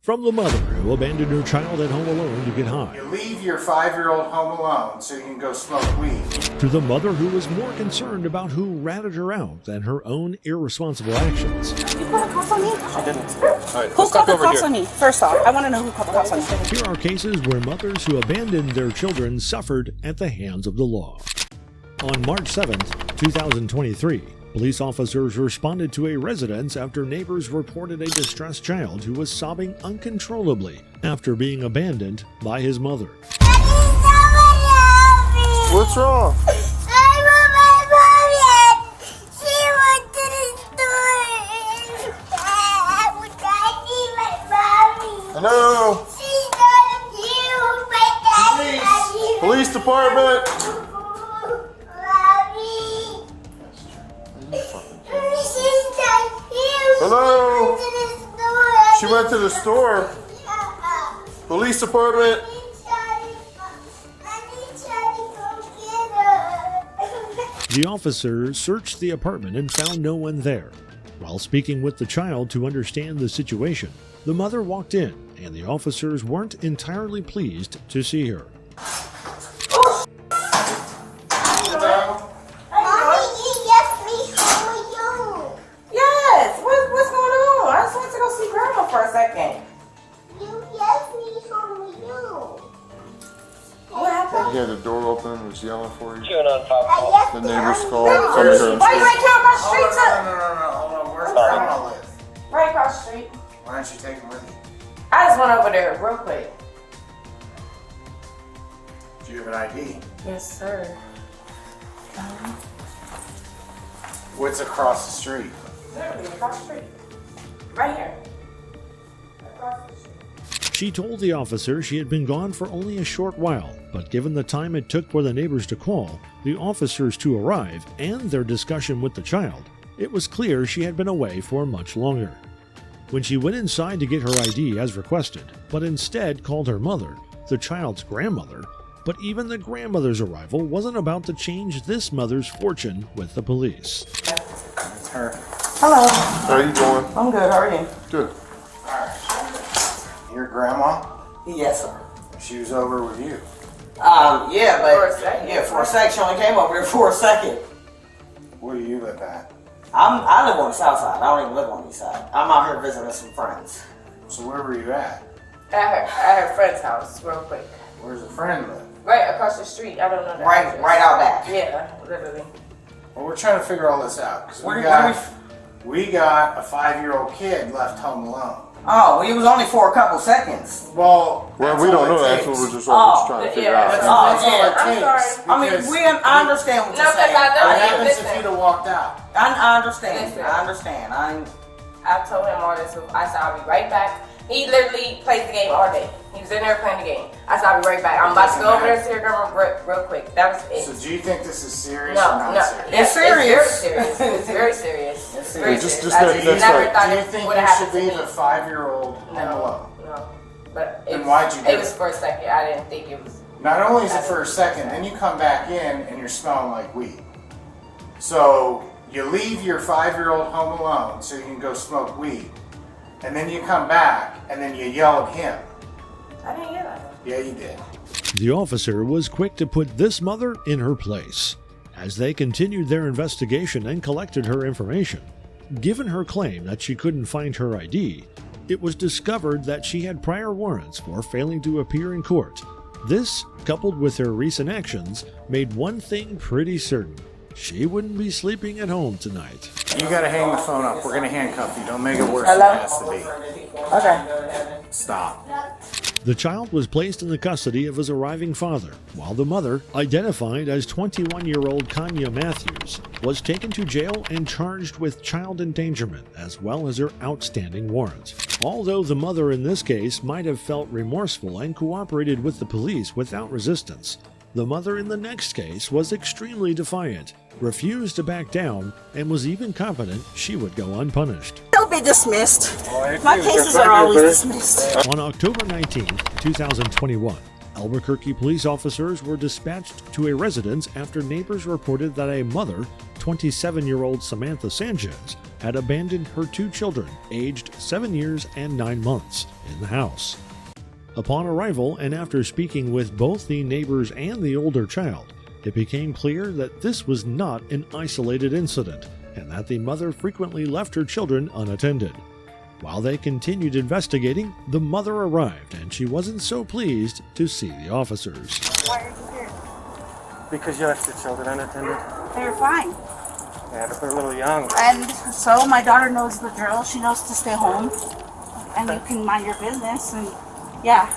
From the mother who abandoned her child at home alone to get high, You leave your 5-year-old home alone so you can go smoke weed. to the mother who was more concerned about who ratted her out than her own irresponsible actions. You called the cops on me? I didn't. All right, Who let's called talk the over cops here. on me? First off, I want to know who called the cops on me. Here are cases where mothers who abandoned their children suffered at the hands of the law. On March 7th, 2023, police officers responded to a residence after neighbors reported a distressed child who was sobbing uncontrollably after being abandoned by his mother. What's wrong? Hello? Police department? Hello? She went to the store. Police department? The officers searched the apartment and found no one there. While speaking with the child to understand the situation, the mother walked in, and the officers weren't entirely pleased to see her. Yes, what's going on? I just went to go see Grandma for a second. What happened? He had the door open and was yelling for you. The The neighbors called. Somebody heard him Why you scream. ain't come across the street to? Hold on. Where's Grandma live? Right across the street. Why don't you take him with you? I just went over there real quick. Do you have an ID? Yes, sir. What's across the street? Literally across the street. Right here. Across the street. She told the officer she had been gone for only a short while, but given the time it took for the neighbors to call, the officers to arrive, and their discussion with the child, it was clear she had been away for much longer. When she went inside to get her ID as requested, but instead called her mother, the child's grandmother, but even the grandmother's arrival wasn't about to change this mother's fortune with the police. That's her. Hello. How you doing? I'm good. How are you? Good. Your grandma? Yes, sir. She was over with you. Yeah, but for a second, she only came over here for a second. Where do you live at? I live on the south side. I don't even live on the east side. I'm out here visiting some friends. So where were you at? At her friend's house, real quick. Where's a friend live? Right across the street. I don't know that. Right out back. Yeah, literally. Well, we're trying to figure all this out. 'Cause Where- we got a 5-year-old kid left home alone. Oh, it was only for a couple seconds. Well, Well, that's we all don't know. it That's takes. what we're just always Oh, trying to yeah, figure that's out. all. That's all it I'm takes. sorry. I mean, because I understand what No, you're saying. because I know What he happens if listen. you'd have walked out? I understand. Listen. I understand. I told him all this. I said I'll be right back. He literally plays the game all day. He was in there playing the game. I said I'll be right back. I'm about to go over there and see her grandma real quick. That was it. So do you think this is serious or No, not no, serious? It's serious. It's very serious. It's very serious. It's very Yeah, just serious. that- I Do you, that's never right. thought do you it think would you have should happened to leave me. a 5-year-old home alone? No. But Then it, why'd you do it was it? for a second. I didn't think it was. Not only is it for a second, then you come back in and you're smelling like weed. So you leave your 5-year-old home alone so you can go smoke weed. And then you come back and then you yell at him. I didn't hear that. Yeah, you did. The officer was quick to put this mother in her place. As they continued their investigation and collected her information, given her claim that she couldn't find her ID, it was discovered that she had prior warrants for failing to appear in court. This, coupled with her recent actions, made one thing pretty certain. She wouldn't be sleeping at home tonight. You gotta hang the phone up. We're gonna handcuff you. Don't make it worse than it has to be. Okay. Stop. The child was placed in the custody of his arriving father, while the mother, identified as 21-year-old Kanya Matthews, was taken to jail and charged with child endangerment as well as her outstanding warrant. Although the mother in this case might have felt remorseful and cooperated with the police without resistance, the mother in the next case was extremely defiant, refused to back down, and was even confident she would go unpunished. They'll be dismissed. My cases are always dismissed. On October 19, 2021, Albuquerque police officers were dispatched to a residence after neighbors reported that a mother, 27-year-old Samantha Sanchez, had abandoned her 2 children, aged 7 years and 9 months, in the house. Upon arrival, and after speaking with both the neighbors and the older child, it became clear that this was not an isolated incident, and that the mother frequently left her children unattended. While they continued investigating, the mother arrived, and she wasn't so pleased to see the officers. Why are you here? Because you left your children unattended. They're fine. Yeah, but they're a little young. And so my daughter knows the drill. She knows to stay home. And you can mind your business. And yeah.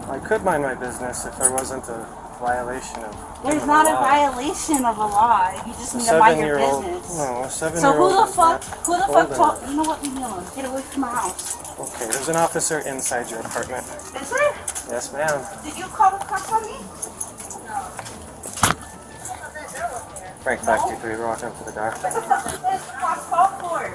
I could mind my business if there wasn't a violation of. There's not a violation of a law. You just need to mind your business. No, a 7-year-old. So who the fuck old told, enough. you know what, leave me alone. Get away from my house. Okay, there's an officer inside your apartment. Is there? Yes, ma'am. Did you call the cops on me? Right back to you, we're walking up to the door. What the fuck is this cops call for?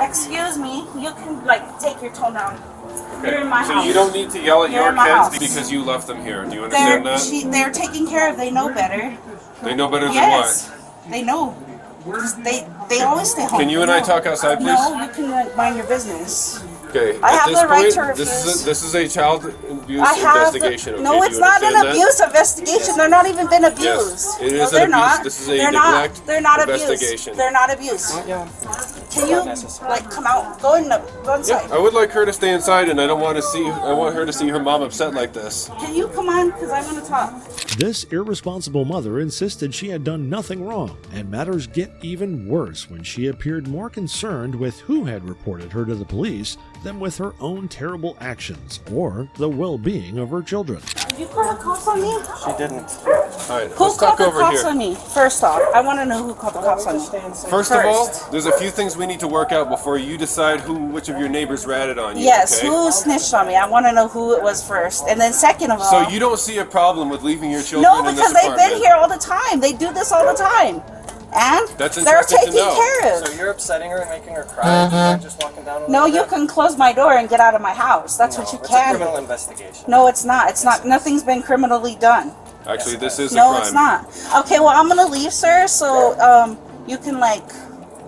Excuse me, you can like take your tone down. You're in my So house. you don't need to yell at You're your in my house. kids because you left them here. Do you understand that? They're taken care of. They know better. They know better than Yes, what? they know. They always stay home. Can you and I talk outside, please? No, you can mind your business. Okay. I at have this the right point, to refuse. This is a child abuse I have investigation. Okay? no, Do it's you not an understand that? abuse investigation. They're not even been abused. Yes, it No, is they're an abuse. not. This is a They're neglect not. They're not investigation. abused. They're not abused. Can you like come out? Go inside. Yeah, I would like her to stay inside, and I don't want to see. I want her to see her mom upset like this. Can you come on? Because I want to talk. This irresponsible mother insisted she had done nothing wrong, and matters get even worse when she appeared more concerned with who had reported her to the police than with her own terrible actions or the well-being of her children. Did you call the cops on me? She didn't. All right, Who let's called talk the over cops here. on me? First off, I want to know who called the cops on me. First of all, there's a few things we need to work out before you decide which of your neighbors ratted on you. Yes, okay? who snitched on me? I want to know who it was first. And then second of all... So you don't see a problem with leaving your children No, in because this they've apartment? been here all the time. They do this all the time. And That's they're interesting to taken know. care of. So you're upsetting her and making her cry? She's not just walking down a No, little you bit? can close my door and get out of my house. That's what you It's a can criminal do. investigation. No, it's not. It's not. Nothing's been criminally done. Actually, this is a No, crime. it's not. Okay, well, I'm going to leave, sir, so you can, like...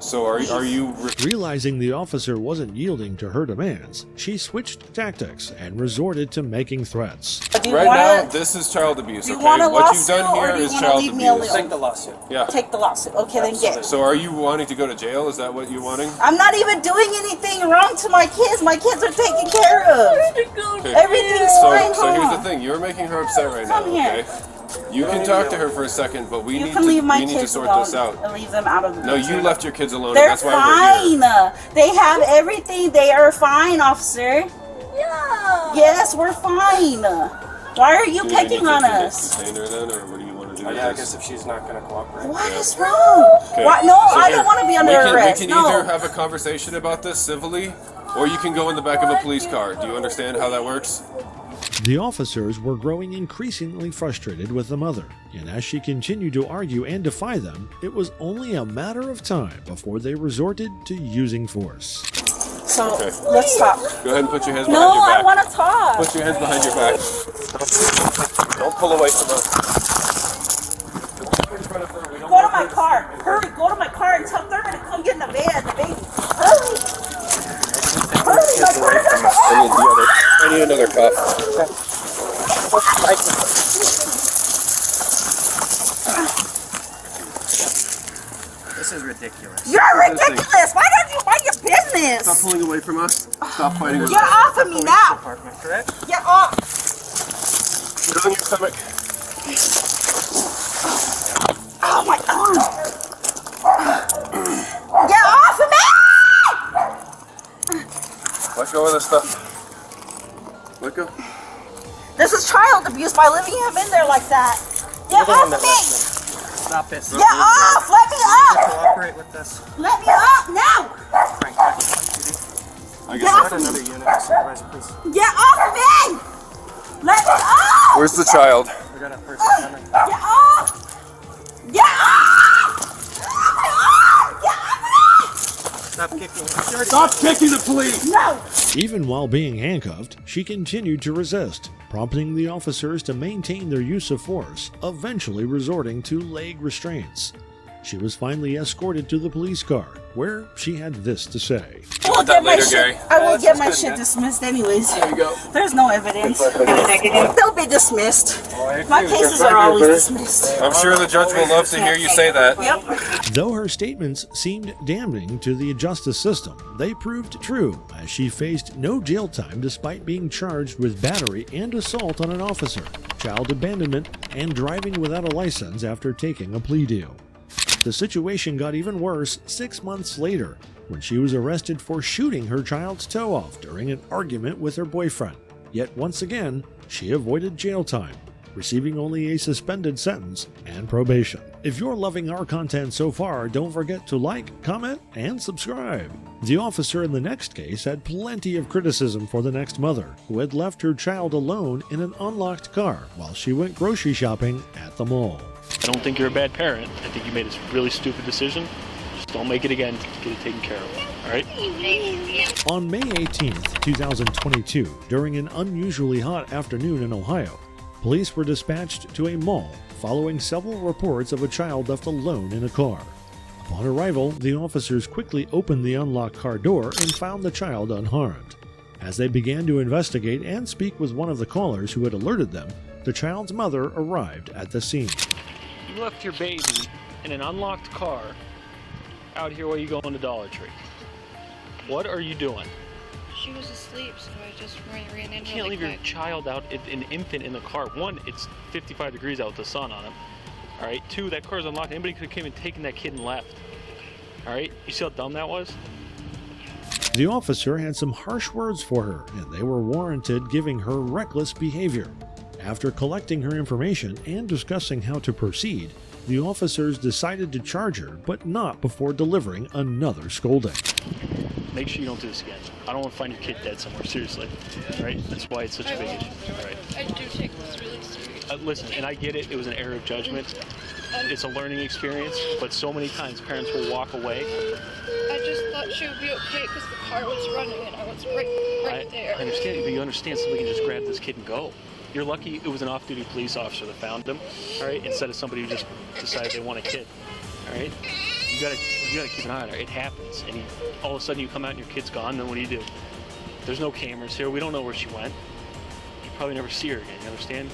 So are you... Realizing the officer wasn't yielding to her demands, she switched tactics and resorted to making threats. Do you Right wanna, now, this is child abuse, do you okay? want a What you've lawsuit, done or here do you is wanna child leave me abuse. alone? Take the lawsuit. Yeah. Take the lawsuit. Okay, then get. So are you wanting to go to jail? Is that what you're wanting? I'm not even doing anything wrong to my kids. My kids are taken care of. Okay. Everything's So fine, here's the huh? thing. You're making her upset right now, Come here. okay? You can talk to her for a second, but we You need can leave my we need to kids sort alone this out. and leave them out of the No, picture. you left your kids alone, They're and that's why we're here. fine. They have everything. They are fine, officer. Yeah. Yes, we're fine. Why are you Do we need picking to on us? detain her then, or what do you want to do Oh, with yeah, I this? guess if she's not going to cooperate. What is wrong? Okay. Why? No, So I here, don't want to be under arrest. We can No. either have a conversation about this civilly, or you can go in the back of a police car. Do you understand how that works? The officers were growing increasingly frustrated with the mother, and as she continued to argue and defy them, it was only a matter of time before they resorted to using force. So Okay. let's talk. Go ahead and put your hands No, behind your back. I want to talk. Put your hands behind your back. Don't pull away from us. Go to my car. Hurry, go to my car and tell Thurman to come get in the van, the baby. Hurry. Hurry, my car's at the I need another cup. This is ridiculous. You're ridiculous. Why don't you mind your business? Stop pulling away from us. Stop fighting with Get us. off of me now. Department, correct? Get off. Put it on your stomach. Oh my arm. Get off of me. Let go of this stuff. Let go. This is child abuse by leaving him in there like that. Get You're the one off that of me. left them. Stop it. Get off. Let me up. Cooperate with us. Let me up now. Frank, back to duty. I Get guess off Add of me. another unit. Supervisor, please. Get off of me. Let me up. Where's the child? We got a person coming. Get off. Get off. Get off of Stop kicking. Stop kicking the police! me. No. Even while being handcuffed, she continued to resist, prompting the officers to maintain their use of force, eventually resorting to leg restraints. She was finally escorted to the police car, where she had this to say. I will get my shit. I will get my shit dismissed anyways. There you go. There's no evidence. They'll be dismissed. My cases are always dismissed. I'm sure the judge will love to hear you say that. Yep. Though her statements seemed damning to the justice system, they proved true, as she faced no jail time despite being charged with battery and assault on an officer, child abandonment, and driving without a license after taking a plea deal. The situation got even worse 6 months later, when she was arrested for shooting her child's toe off during an argument with her boyfriend. Yet once again, she avoided jail time, receiving only a suspended sentence and probation. If you're loving our content so far, don't forget to like, comment, and subscribe. The officer in the next case had plenty of criticism for the next mother, who had left her child alone in an unlocked car while she went grocery shopping at the mall. I don't think you're a bad parent. I think you made a really stupid decision. Just don't make it again. Get it taken care of. All right? On May 18th, 2022, during an unusually hot afternoon in Ohio, police were dispatched to a mall following several reports of a child left alone in a car. Upon arrival, the officers quickly opened the unlocked car door and found the child unharmed. As they began to investigate and speak with one of the callers who had alerted them, the child's mother arrived at the scene. You left your baby in an unlocked car out here while you go into Dollar Tree. What are you doing? She was asleep, so I just ran in. You can't leave your child out, an infant in the car. One, it's 55 degrees out with the sun on him. All right. Two, that car's unlocked. Anybody could have came and taken that kid and left. All right. You see how dumb that was? The officer had some harsh words for her, and they were warranted, giving her reckless behavior. After collecting her information and discussing how to proceed, the officers decided to charge her, but not before delivering another scolding. Make sure you don't do this again. I don't want to find your kid dead somewhere, seriously. All right? That's why it's such a big issue. All right? I do take this really serious. Listen, and I get it. It was an error of judgment. It's a learning experience, but so many times parents will walk away. I just thought she would be okay because the car was running and I was right there. I understand, but you understand somebody can just grab this kid and go. You're lucky it was an off-duty police officer that found him, all right, instead of somebody who just decided they want a kid, all right? You gotta keep an eye on her. It happens, and all of a sudden you come out and your kid's gone. Then what do? There's no cameras here. We don't know where she went. You probably never see her again. You understand?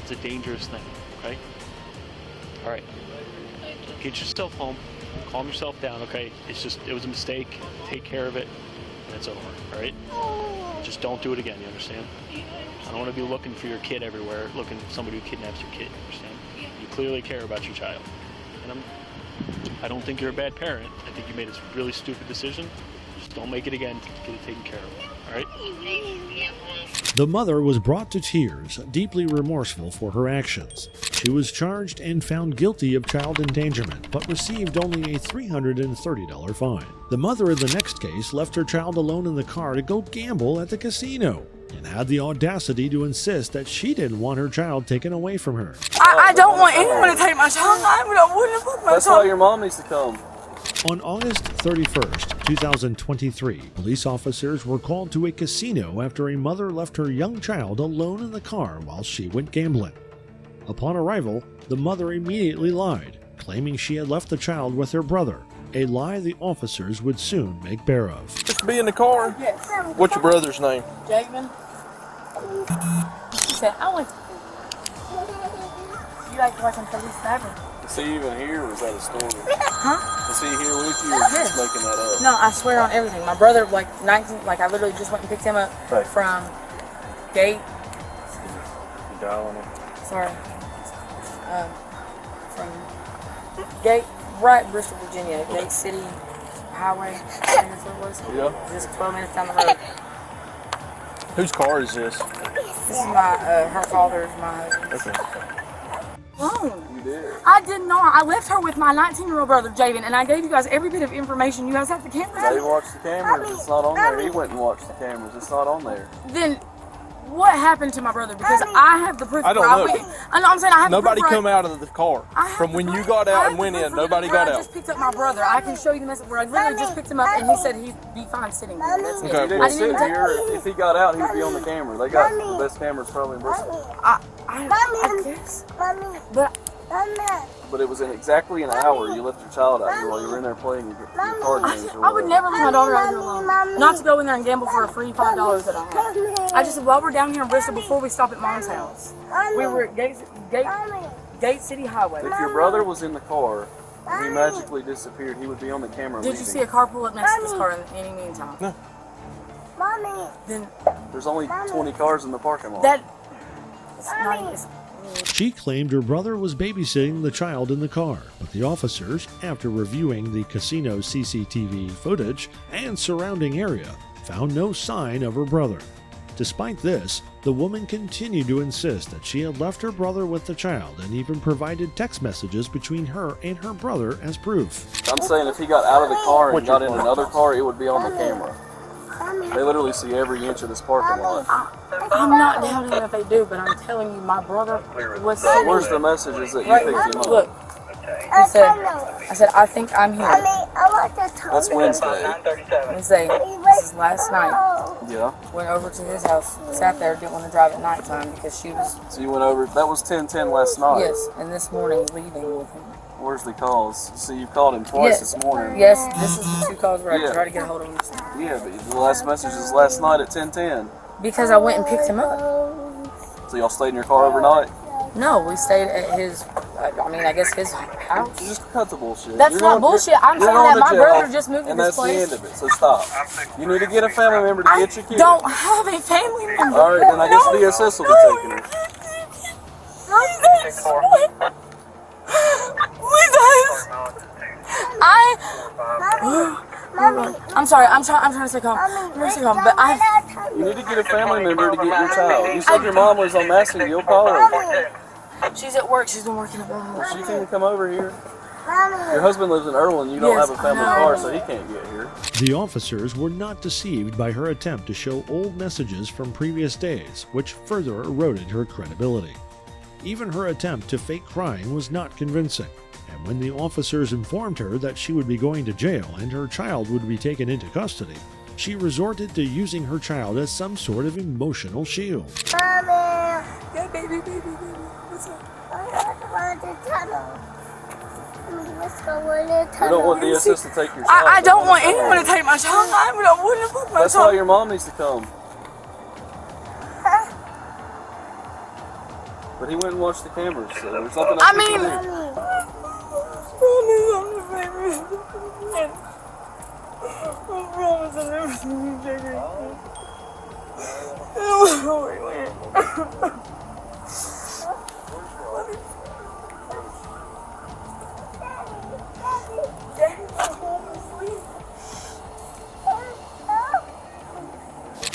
It's a dangerous thing. Okay? All right. Get yourself home. Calm yourself down. Okay? It was a mistake. Take care of it, and it's over. All right? Just don't do it again. You understand? I don't want to be looking for your kid everywhere, looking for somebody who kidnaps your kid. You understand? You clearly care about your child, and I don't think you're a bad parent. I think you made a really stupid decision. Just don't make it again. Get it taken care of. All right? The mother was brought to tears, deeply remorseful for her actions. She was charged and found guilty of child endangerment, but received only a $330 fine. The mother in the next case left her child alone in the car to go gamble at the casino, and had the audacity to insist that she didn't want her child taken away from her. I don't want anyone to take my child. I wouldn't put my child. That's why your mom needs to come. On August 31st, 2023, police officers were called to a casino after a mother left her young child alone in the car while she went gambling. Upon arrival, the mother immediately lied, claiming she had left the child with her brother, a lie the officers would soon make bare of. Just be in the car. Yes. What's your brother's name? Javen. He said, I went. You like watching police sniper? Is he even here or is that a story? Huh? Is he here with you or are you just making that up? No, I swear on everything. My brother, like 19, like I literally just went and picked him up from Gate. You dialing him? Sorry. From Gate, right, Bristol, Virginia. Gate City Highway. I think that's what it was. Yeah. Just 12 minutes down the road. Whose car is this? This is my, her father's, my husband's. Okay. You did. I did not. I left her with my 19-year-old brother, Javen, and I gave you guys every bit of information. You guys have the cameras. They watched the cameras. It's not on there. He went and watched the cameras. It's not on there. Then what happened to my brother? Because I have the proof. I don't know. I know. I'm saying I have. Nobody the proof come out of the car. From when you got out and went in, nobody got I out. just picked up my brother. I can show you the message where I literally just picked him up, and he said he'd be fine sitting there. That's it. Okay, well, sit here. If he got out, he'd be on the camera. They got the best cameras probably in Bristol. I guess. But But it was in exactly an hour you left your child out here while you were in there playing your card games or I would whatever. never leave my daughter out here alone. Not to go in there and gamble for a free $5 that I had. I just said, while we're down here in Bristol, before we stop at Mom's house, we were at Gate City Highway. If your brother was in the car and he magically disappeared, he would be on the camera Did leaving. you see a car pull up next to this car in any meantime? No. Then There's only 20 cars in the parking lot. it's not even... She claimed her brother was babysitting the child in the car, but the officers, after reviewing the casino CCTV footage and surrounding area, found no sign of her brother. Despite this, the woman continued to insist that she had left her brother with the child and even provided text messages between her and her brother as proof. I'm saying if he got out of the car and got in another car, it would be on the camera. They literally see every inch of this parking lot. I'm not doubting that they do, but I'm telling you, my brother was So sitting... where's the messages that you Right, picked him up? look. I said, I think I'm here. That's Wednesday. Wednesday, this is last night. Yeah. Went over to his house, sat there, didn't want to drive at nighttime because she was... So you went over, that was 10:10 last night. Yes, and this morning leaving with him. Where's the calls? So you called him twice this morning. Yes, this is the 2 calls where I Yeah. tried to get a hold of him. Yeah, but the last message is last night at 10:10. Because I went and picked him up. So y'all stayed in your car overnight? No, we stayed at his, I guess his house. Just cut the bullshit. That's not bullshit. I'm saying that my brother just moved to and this that's place. the end of it, so stop. You need to get a family member to get your kid. I don't have a family member. Alright, then I guess DSS will be taking her. I'm sorry, I'm trying to stay calm. But You need to get a family member to get your child. You said your mom was on Massey, you'll call her. she's at work, she's been working at the house. She can come over here. Your husband lives in Erwin, you don't Yes, have a family I know. car, so he can't get here. The officers were not deceived by her attempt to show old messages from previous days, which further eroded her credibility. Even her attempt to fake crying was not convincing, and when the officers informed her that she would be going to jail and her child would be taken into custody, she resorted to using her child as some sort of emotional shield. Yeah, baby. What's up? You don't want DSS to take your child. I don't want anyone to take my child. I wouldn't put my That's child. why your mom needs to come. But he went and watched the cameras, so there's nothing else we can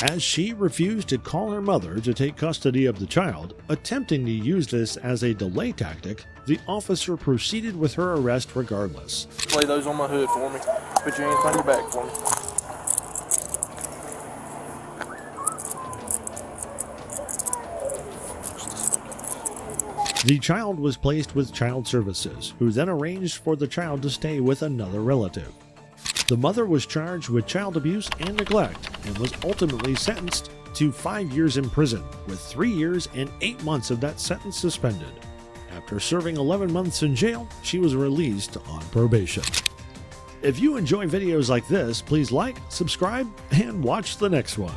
As she refused to call her mother to take custody of the child, attempting to use this as a delay tactic, the officer proceeded with her arrest regardless. Lay those on my hood for me. Put your hands on your back for me. The child was placed with child services, who then arranged for the child to stay with another relative. The mother was charged with child abuse and neglect and was ultimately sentenced to 5 years in prison, with 3 years and 8 months of that sentence suspended. After serving 11 months in jail, she was released on probation. If you enjoy videos like this, please like, subscribe, and watch the next one.